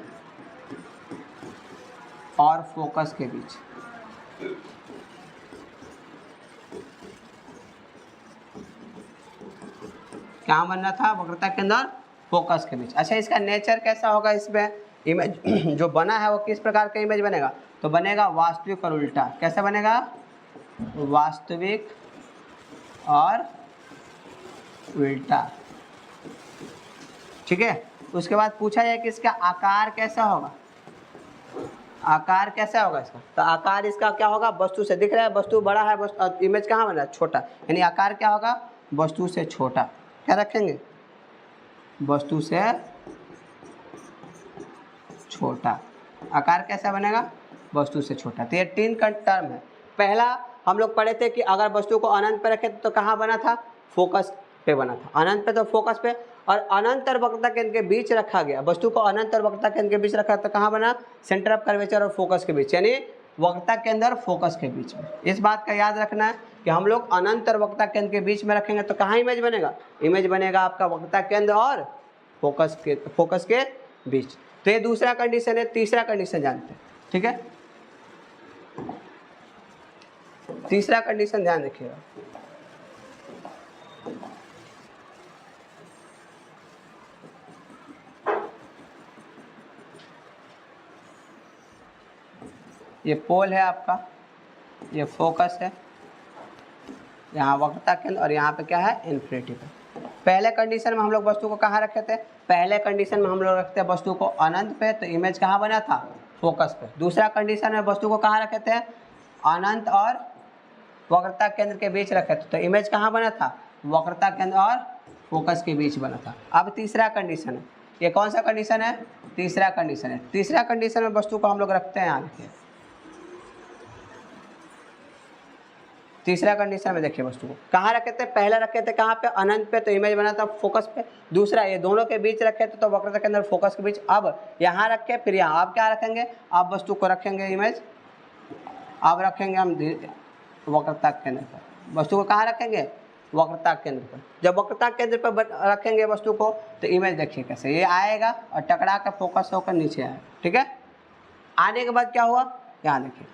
और फोकस के बीच। क्या बनना था, वक्रता केंद्र और फोकस के बीच। अच्छा इसका नेचर कैसा होगा, इसमें इमेज जो बना है वो किस प्रकार का इमेज बनेगा, तो बनेगा वास्तविक और उल्टा। कैसे बनेगा, वास्तविक और उल्टा। ठीक है, उसके बाद पूछा जाए कि इसका आकार कैसा होगा, आकार कैसा होगा इसका, तो आकार इसका क्या होगा, वस्तु से दिख रहा है, वस्तु बड़ा है, इमेज कहाँ बन रहा है, छोटा, यानी आकार क्या होगा, वस्तु से छोटा। क्या रखेंगे, वस्तु से छोटा। आकार कैसा बनेगा, वस्तु से छोटा। तो ये तीन का टर्म है। पहला हम लोग पढ़े थे कि अगर वस्तु को अनंत पे रखे तो कहाँ बना था, फोकस पे बना था, अनंत पे तो फोकस पे, और अनंत और वक्रता केंद्र के बीच रखा गया, वस्तु को अनंत और वक्रता केंद्र के बीच रखा तो कहाँ बना, सेंटर ऑफ कर्वेचर और फोकस के बीच, यानी वक्रता केंद्र और फोकस के बीच में। इस बात का याद रखना है कि हम लोग अनंत और वक्रता केंद्र के बीच में रखेंगे तो कहाँ इमेज बनेगा, इमेज बनेगा आपका वक्रता केंद्र और फोकस के बीच। तो ये दूसरा कंडीशन है। तीसरा कंडीशन जानते हैं, ठीक है, तीसरा कंडीशन ध्यान रखिएगा, ये पोल है आपका, ये फोकस है, यहाँ वक्रता केंद्र और यहाँ पे क्या है, इन्फिनिटी पे। पहले कंडीशन में हम लोग वस्तु को कहाँ रखे थे, पहले कंडीशन में हम लोग रखते हैं वस्तु को अनंत पे, तो इमेज कहाँ बना था, फोकस पे। दूसरा कंडीशन में वस्तु को कहाँ रखे थे, अनंत और वक्रता केंद्र के बीच रखे थे, तो इमेज कहाँ बना था, वक्रता केंद्र और फोकस के बीच बना था। अब तीसरा कंडीशन है, ये कौन सा कंडीशन है, तीसरा कंडीशन है। तीसरा कंडीशन में वस्तु को हम लोग रखते हैं यहाँ देखिए, तीसरा कंडीशन में देखिए वस्तु को कहाँ रखे थे, पहले रखे थे कहाँ पे, अनंत पे, तो इमेज बना था फोकस पे। दूसरा ये दोनों के बीच रखे थे, तो वक्रता केंद्र फोकस के बीच। अब यहाँ रखे, फिर यहाँ आप क्या रखेंगे, आप वस्तु को रखेंगे इमेज, अब रखेंगे हम वक्रता केंद्र पर। वस्तु को कहाँ रखेंगे, वक्रता केंद्र पर। जब वक्रता केंद्र पर रखेंगे वस्तु को, तो इमेज देखिए कैसे ये आएगा और टकरा कर फोकस होकर नीचे आएगा, ठीक है। आने के बाद क्या हुआ, यहाँ देखिए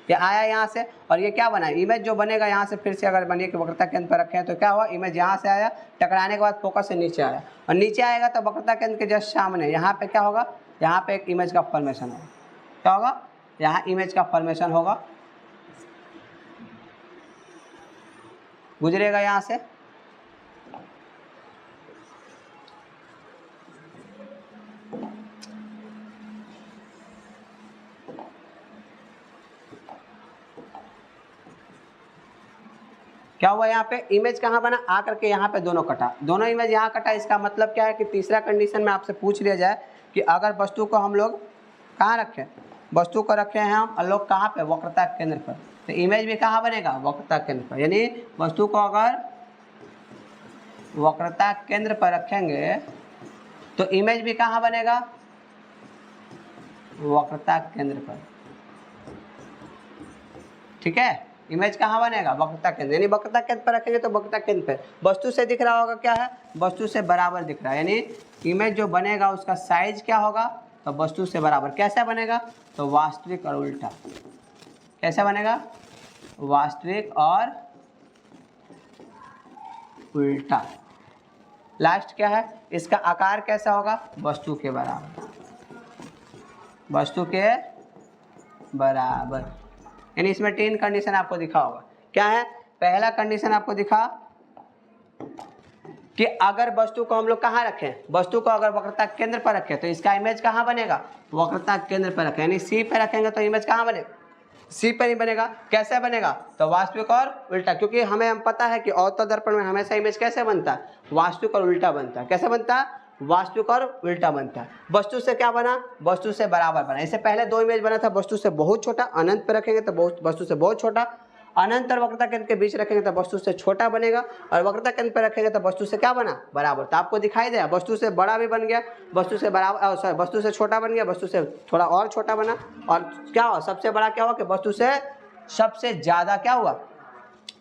ये आया यहाँ से, और ये क्या बना, इमेज जो बनेगा यहाँ से फिर से अगर बनिए कि वक्रता केंद्र पर रखें, तो क्या हुआ, इमेज यहाँ से आया, टकराने के बाद फोकस से नीचे आया, और नीचे आएगा तो वक्रता केंद्र के जस्ट सामने यहाँ पे क्या होगा, यहाँ पे एक इमेज का फॉर्मेशन होगा। क्या होगा, यहाँ इमेज का फॉर्मेशन होगा, गुजरेगा यहाँ से, क्या हुआ, यहाँ पे इमेज कहाँ बना, आकर के यहाँ पे दोनों कटा, दोनों इमेज यहाँ कटा। इसका मतलब क्या है कि तीसरा कंडीशन में आपसे पूछ लिया जाए कि अगर वस्तु को हम लोग कहाँ रखें, वस्तु को रखे हैं हम लोग कहाँ पे, वक्रता केंद्र पर, तो इमेज भी कहाँ बनेगा, वक्रता केंद्र पर। यानी वस्तु को अगर वक्रता केंद्र पर रखेंगे तो इमेज भी कहाँ बनेगा, वक्रता केंद्र पर, ठीक है। इमेज कहाँ बनेगा, वक्रता केंद्र, यानी वक्रता केंद्र पर रखेंगे तो वक्रता केंद्र पर वस्तु से दिख रहा होगा क्या है, वस्तु से बराबर दिख रहा है, यानी इमेज जो बनेगा उसका साइज क्या होगा, तो वस्तु से बराबर। कैसे बनेगा, तो वास्तविक और उल्टा। कैसे बनेगा, वास्तविक और उल्टा। लास्ट क्या है, इसका आकार कैसा होगा, वस्तु के बराबर, वस्तु के बराबर। यानी इसमें 3 कंडीशन आपको दिखा होगा। क्या है, पहला कंडीशन आपको दिखा कि अगर वस्तु को हम लोग कहाँ रखें, वस्तु को अगर वक्रता केंद्र पर रखें तो इसका इमेज कहाँ बनेगा, वक्रता केंद्र पर रखें, यानी सी पर रखेंगे तो इमेज कहाँ बनेगा, सी पर ही बनेगा। कैसे बनेगा, तो वास्तविक और उल्टा, क्योंकि हमें पता है कि अवतल दर्पण में हमेशा इमेज कैसे बनता है, वास्तविक और उल्टा बनता है। कैसे बनता है, वास्तविक और उल्टा बनता है। वस्तु से क्या बना, वस्तु से बराबर बना। इससे पहले 2 इमेज बना था, वस्तु से बहुत छोटा, अनंत पर रखेंगे तो वस्तु से बहुत छोटा, अनंत और वक्रता केंद्र के बीच रखेंगे तो वस्तु से छोटा बनेगा, और वक्रता केंद्र पर रखेंगे तो वस्तु से क्या बना, बराबर। तो आपको दिखाई दे वस्तु से बड़ा भी बन गया, वस्तु से बराबर, सॉरी वस्तु से छोटा बन गया, वस्तु से थोड़ा और छोटा बना, और क्या हुआ, सबसे बड़ा क्या हुआ कि वस्तु से सबसे ज़्यादा क्या हुआ,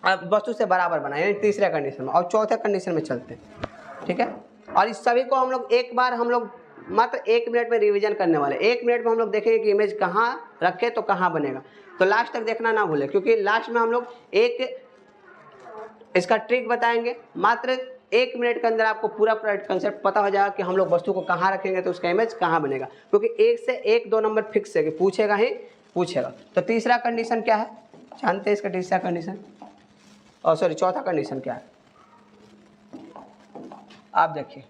अब वस्तु से बराबर बना, यानी तीसरे कंडीशन में। और चौथे कंडीशन में चलते हैं, ठीक है। और इस सभी को हम लोग एक बार हम लोग मात्र 1 मिनट में रिवीजन करने वाले। 1 मिनट में हम लोग देखेंगे कि इमेज कहाँ रखे तो कहाँ बनेगा, तो लास्ट तक देखना ना भूलें, क्योंकि लास्ट में हम लोग एक इसका ट्रिक बताएंगे। मात्र 1 मिनट के अंदर आपको पूरा कंसेप्ट पता हो जाएगा कि हम लोग वस्तु को कहाँ रखेंगे तो उसका इमेज कहाँ बनेगा, क्योंकि 1 से 1-2 नंबर फिक्स है कि पूछेगा ही पूछेगा। तो तीसरा कंडीशन क्या है, जानते हैं इसका तीसरा कंडीशन, और सॉरी चौथा कंडीशन क्या है, आप देखिए।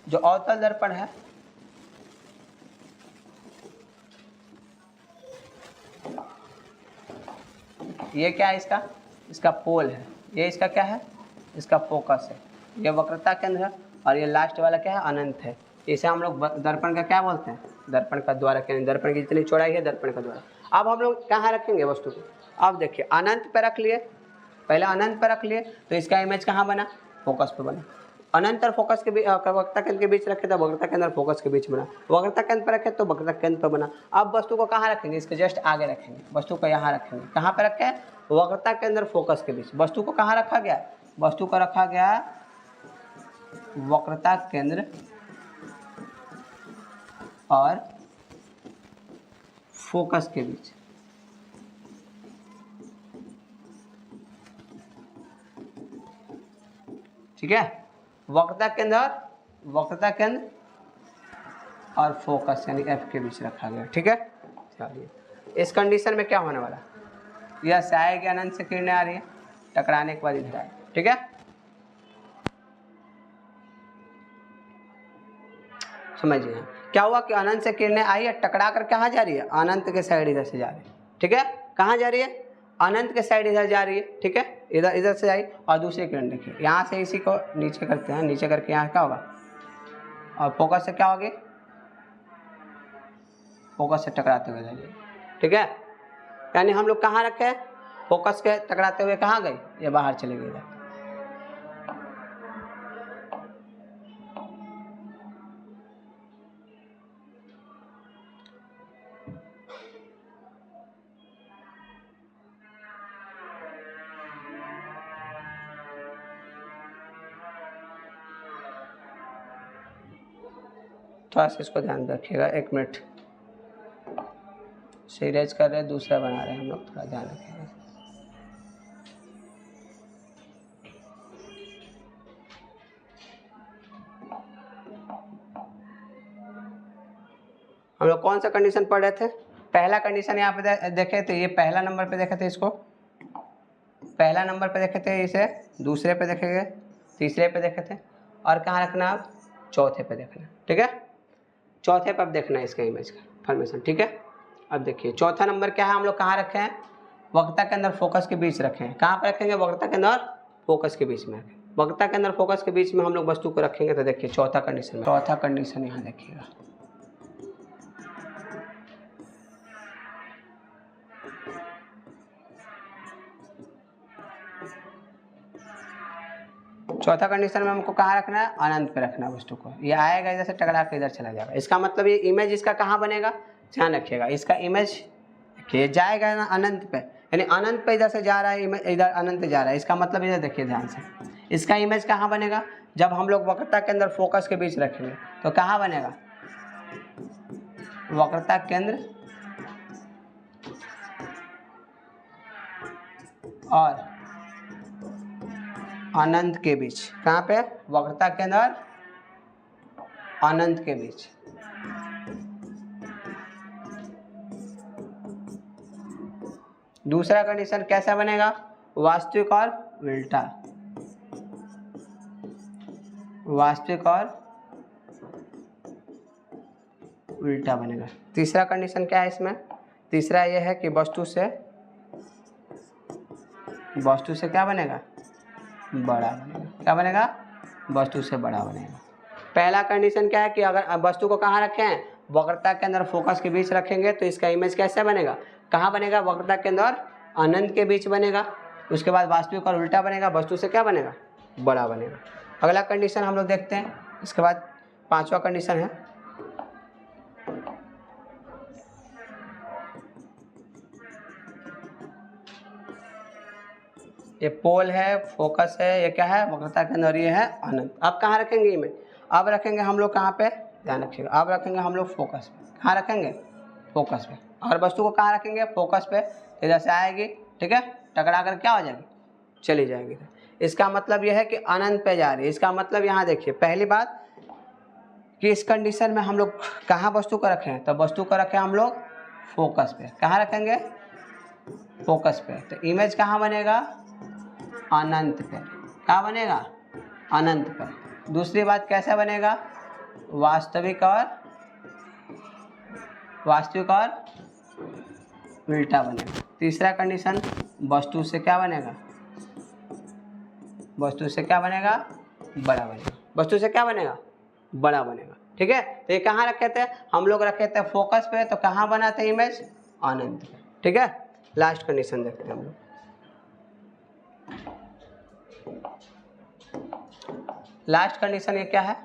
जो अवतल दर्पण है, ये क्या है, इसका पोल है, ये इसका क्या है, इसका फोकस है, ये वक्रता केंद्र है, और ये लास्ट वाला क्या है, अनंत है। इसे हम लोग दर्पण का क्या बोलते हैं, दर्पण का द्वारा, यानी दर्पण की जितनी चौड़ाई है दर्पण का द्वारा। अब हम लोग कहाँ रखेंगे वस्तु को, अब देखिए अनंत पे रख लिए, पहले अनंत पे रख लिए तो इसका इमेज कहाँ बना, फोकस पे बना। अनंत और फोकस के बीच, वक्रता केंद्र के बीच रखे तो वक्रता केंद्र फोकस के बीच बना, वक्रता केंद्र पर रखे तो वक्रता केंद्र पर बना। अब वस्तु को कहाँ रखेंगे, इसके जस्ट आगे रखेंगे, वस्तु को यहाँ रखेंगे, कहाँ पे रखें, वक्रता केंद्र फोकस के बीच। वस्तु को कहाँ रखा गया, वस्तु को रखा गया वक्रता केंद्र और फोकस के बीच, ठीक है। वक्रता केंद्र और फोकस यानी एफ के बीच रखा गया, ठीक है। चलिए इस कंडीशन में क्या होने वाला, यह से आएगी, अनंत से किरणें आ रही है, टकराने के बाद इधर आए, ठीक है। समझिए क्या हुआ कि अनंत से किरणें आई है, टकरा कर कहाँ जा रही है, अनंत के साइड इधर से जा रही है। ठीक है, कहाँ जा रही है, अनंत के साइड इधर जा रही है। ठीक है, इधर से आई और दूसरी किरण देखिए यहाँ से इसी को नीचे करते हैं, नीचे करके यहाँ क्या होगा और फोकस से क्या होगी, फोकस से टकराते हुए जाइए। ठीक है, यानी हम लोग कहाँ रखे, फोकस के टकराते हुए कहाँ गए, ये बाहर चले गए इधर। थोड़ा सा इसको ध्यान रखिएगा, 1 मिनट। सीरीज कर रहे हैं, दूसरा बना रहे हैं हम लोग, थोड़ा ध्यान रखिएगा। हम लोग कौन सा कंडीशन पढ़ रहे थे, पहला कंडीशन यहाँ पे देखे थे, ये पहला नंबर पे देखे थे, इसको पहला नंबर पे देखे थे, इसे दूसरे पे देखेंगे, तीसरे पे देखे थे, और कहाँ रखना आप, चौथे पे देखना। ठीक है, चौथे पे अब देखना है इसका इमेज का फॉर्मेशन। ठीक है, अब देखिए चौथा नंबर क्या है, हम लोग कहाँ रखे हैं, वक्रता के अंदर फोकस के बीच रखे हैं। कहाँ पर रखेंगे, वक्रता के अंदर फोकस के बीच में रखें। वक्रता के अंदर फोकस के बीच में हम लोग वस्तु को रखेंगे। तो देखिए चौथा कंडीशन में, चौथा कंडीशन यहाँ देखिएगा, चौथा कंडीशन में हमको कहाँ रखना है, अनंत पे रखना है वस्तु को। ये आएगा इधर से टकरा के इधर चला जाएगा, इसका मतलब ये इमेज इसका कहाँ बनेगा, ध्यान रखिएगा, इसका इमेज ये जाएगा ना अनंत पे, यानी अनंत पे इधर से जा रहा है, इधर अनंत जा रहा है, इसका मतलब इधर देखिए ध्यान से, इसका इमेज कहाँ बनेगा, जब हम लोग वक्रता के अंदर फोकस के बीच रखेंगे तो कहाँ बनेगा, वक्रता केंद्र और अनंत के बीच। कहाँ पे, वक्रता के अंदर अनंत के बीच। दूसरा कंडीशन कैसा बनेगा, वास्तविक और उल्टा, वास्तविक और उल्टा बनेगा। तीसरा कंडीशन क्या है इसमें, तीसरा यह है कि वस्तु से क्या बनेगा, बड़ा बनेगा। क्या बनेगा, वस्तु से बड़ा बनेगा। पहला कंडीशन क्या है कि अगर वस्तु को कहाँ रखें, वक्रता के अंदर फोकस के बीच रखेंगे तो इसका इमेज कैसे बनेगा, कहाँ बनेगा, वक्रता के अंदर अनंत के बीच बनेगा। उसके बाद वास्तविक और उल्टा बनेगा, वस्तु से क्या बनेगा, बड़ा बनेगा। अगला कंडीशन हम लोग देखते हैं, इसके बाद पांचवा कंडीशन है, ये पोल है, फोकस है, ये क्या है, वक्रता के अंदर, ये है अनंत। अब कहाँ रखेंगे इमेज, अब रखेंगे हम लोग कहाँ पे, ध्यान रखिएगा, अब रखेंगे हम लोग फोकस पे। कहाँ रखेंगे, फोकस पे। और वस्तु को कहाँ रखेंगे, फोकस पे। इधर से आएगी, ठीक है, टकरा कर क्या हो जाएगी, चली जाएगी। इसका मतलब यह है कि अनंत पे जा रही है। इसका मतलब यहाँ देखिए, पहली बात कि इस कंडीशन में हम लोग कहाँ वस्तु को रखें, तो वस्तु को रखें हम लोग फोकस पे। कहाँ रखेंगे, फोकस पे। तो इमेज कहाँ बनेगा, अनंत पे। क्या बनेगा, अनंत पे। दूसरी बात कैसे बनेगा, वास्तविक और उल्टा बनेगा। तीसरा कंडीशन, वस्तु से क्या बनेगा, वस्तु से क्या बनेगा, बड़ा बनेगा। वस्तु से क्या बनेगा, बड़ा बनेगा। ठीक है, तो ये कहाँ रखे थे, हम लोग रखे थे फोकस पे, तो कहाँ बना था इमेज, अनंत पे। ठीक है, लास्ट कंडीशन देखते हैं हम लोग। लास्ट कंडीशन ये क्या है,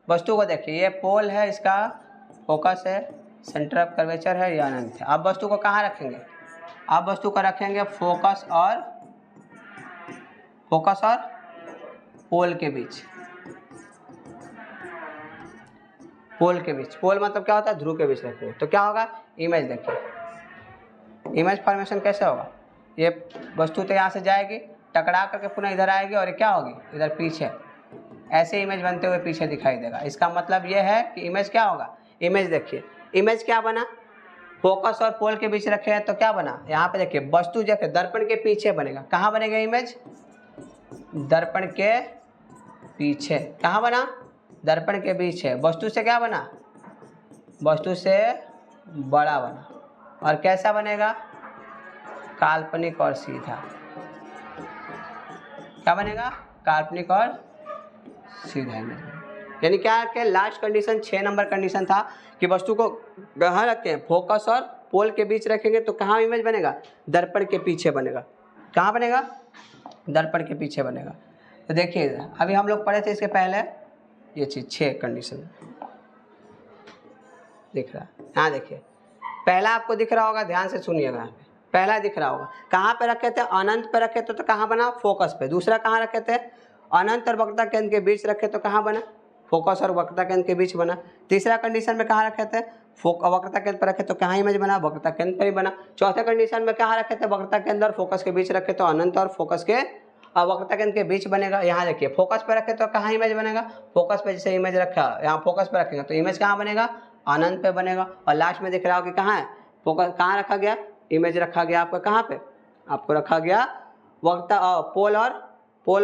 वस्तु को देखिए, ये पोल है, इसका फोकस है, सेंटर ऑफ कर्वेचर है, या अनंत है। अब वस्तु को कहाँ रखेंगे, अब वस्तु को रखेंगे फोकस और पोल के बीच। पोल के बीच, पोल मतलब क्या होता है, ध्रुव के बीच रखेंगे। तो क्या होगा, इमेज देखिए, इमेज फॉर्मेशन कैसे होगा, ये वस्तु तो यहाँ से जाएगी, टकरा करके पुनः इधर आएगी, और ये क्या होगी, इधर पीछे ऐसे इमेज बनते हुए पीछे दिखाई देगा। इसका मतलब ये है कि इमेज क्या होगा, इमेज देखिए, इमेज क्या बना, फोकस और पोल के बीच रखे हैं तो क्या बना, यहाँ पे देखिए वस्तु देखिए दर्पण के पीछे बनेगा। कहाँ बनेगा इमेज, दर्पण के पीछे। कहाँ बना? दर्पण के पीछे। वस्तु से क्या बना? वस्तु से बड़ा बना। और कैसा बनेगा? काल्पनिक और सीधा। क्या बनेगा? काल्पनिक और सीधा इमेज। यानी क्या रखें? लास्ट कंडीशन 6 नंबर कंडीशन था कि वस्तु को कहाँ रखें? फोकस और पोल के बीच रखेंगे तो कहाँ इमेज बनेगा? दर्पण के पीछे बनेगा। कहाँ बनेगा? दर्पण के पीछे बनेगा। तो देखिए अभी हम लोग पढ़े थे इसके पहले ये चीज 6 कंडीशन दिख रहा है। हाँ देखिए पहला आपको दिख रहा होगा, ध्यान से सुनिएगा। यहाँ पे पहला दिख रहा होगा, कहाँ पे रखे थे? अनंत पे रखे थे तो कहाँ बना? फोकस पे। दूसरा कहाँ रखे थे? अनंत और वक्रता केंद्र के बीच रखे तो कहाँ बना? फोकस और वक्रता केंद्र के बीच बना। तीसरा कंडीशन में कहाँ रखे थे? वक्रता केंद्र पर रखे तो कहाँ इमेज बना? वक्रता केंद्र पर ही बना। चौथे कंडीशन में कहाँ रखे थे? वक्रता केंद्र और फोकस के बीच रखे तो अनंत और फोकस के वक्रता केंद्र के बीच बनेगा। यहाँ देखिए फोकस पे रखे तो कहाँ इमेज बनेगा? फोकस पे जैसे इमेज रखा, यहाँ फोकस पे रखेंगे तो इमेज कहाँ बनेगा? अनंत पे बनेगा। और लास्ट में दिख रहा हो कि कहाँ है? फोकस कहाँ रखा गया? इमेज रखा गया आपका कहाँ पे? आपको रखा गया वक्रता पोल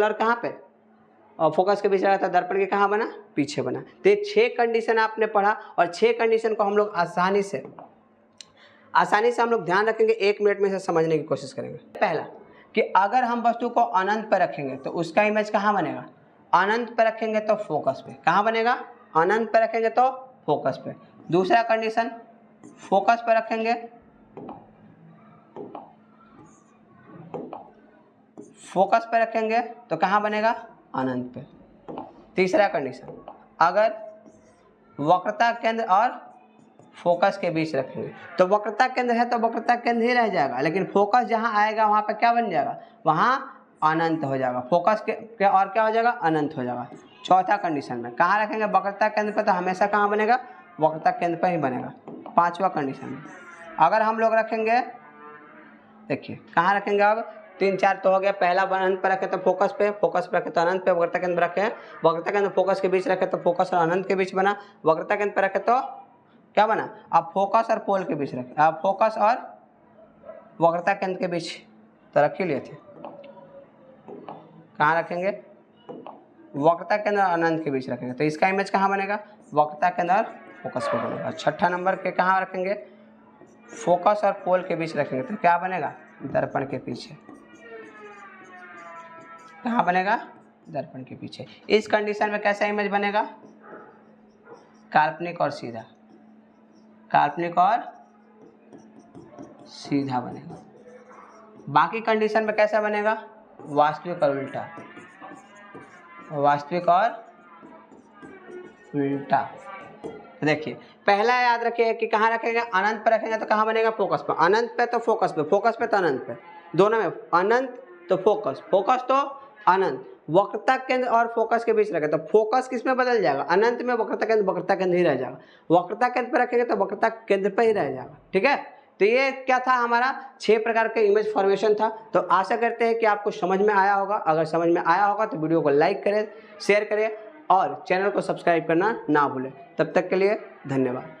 और कहाँ पे? और फोकस के बीच रखा था, दर्पण के कहाँ बना? पीछे बना। तो ये 6 कंडीशन आपने पढ़ा और 6 कंडीशन को हम लोग आसानी से हम लोग ध्यान रखेंगे, 1 मिनट में से समझने की कोशिश करेंगे। पहला कि अगर हम वस्तु को अनंत पर रखेंगे तो उसका इमेज कहाँ बनेगा? अनंत पर रखेंगे तो फोकस पे। कहाँ बनेगा? अनंत पर रखेंगे तो फोकस पे। दूसरा कंडीशन फोकस पर रखेंगे, फोकस पर रखेंगे तो कहाँ बनेगा? अनंत पे। तीसरा कंडीशन अगर वक्रता केंद्र और फोकस के बीच रखेंगे तो वक्रता केंद्र है तो वक्रता केंद्र ही रह जाएगा, लेकिन फोकस जहाँ आएगा वहाँ पे क्या बन जाएगा? वहाँ अनंत हो जाएगा। फोकस के और क्या हो जाएगा? अनंत हो जाएगा। चौथा कंडीशन में कहाँ रखेंगे? वक्रता केंद्र पर तो हमेशा कहाँ बनेगा? वक्रता केंद्र पर ही बनेगा। पांचवा कंडीशन में अगर हम लोग रखेंगे, देखिए कहाँ रखेंगे? अब 3 4 तो हो गया। पहला अनंत पर रखे तो फोकस पे रखे तो अनंत पे, वक्रता केंद्र रखे वक्रता केंद्र फोकस के बीच रखे तो फोकस और अनंत के बीच बना। वक्रता केंद्र पर रखे तो क्या बना? अब फोकस और पोल के बीच रखे, अब फोकस और वक्रता केंद्र के बीच तो रख ही लिए थे। कहाँ रखेंगे? वक्रता केंद्र और अनंत के बीच रखेंगे तो इसका इमेज कहाँ बनेगा? वक्रता केंद्र और फोकस पे बनेगा। छठा नंबर के कहाँ रखेंगे? फोकस और पोल के बीच रखेंगे तो क्या बनेगा? दर्पण के पीछे। कहाँ बनेगा? दर्पण के पीछे। इस कंडीशन में कैसा इमेज बनेगा? काल्पनिक और सीधा। काल्पनिक और सीधा बनेगा। बाकी कंडीशन में कैसा बनेगा? वास्तविक और उल्टा। वास्तविक और उल्टा। देखिए पहला याद रखिए कि कहाँ रखेंगे? अनंत पर रखेंगे तो कहाँ बनेगा? फोकस पर। अनंत पे तो फोकस पे, फोकस पे तो अनंत पे, दोनों में अनंत तो फोकस, फोकस तो अनंत। वक्रता केंद्र और फोकस के बीच रखे तो फोकस किस में बदल जाएगा? अनंत में। वक्रता केंद्र ही रह जाएगा। वक्रता केंद्र पर रखेंगे तो वक्रता केंद्र पर ही रह जाएगा। ठीक है, तो ये क्या था? हमारा 6 प्रकार का इमेज फॉर्मेशन था। तो आशा करते हैं कि आपको समझ में आया होगा। अगर समझ में आया होगा तो वीडियो को लाइक करें, शेयर करें और चैनल को सब्सक्राइब करना ना भूलें। तब तक के लिए धन्यवाद।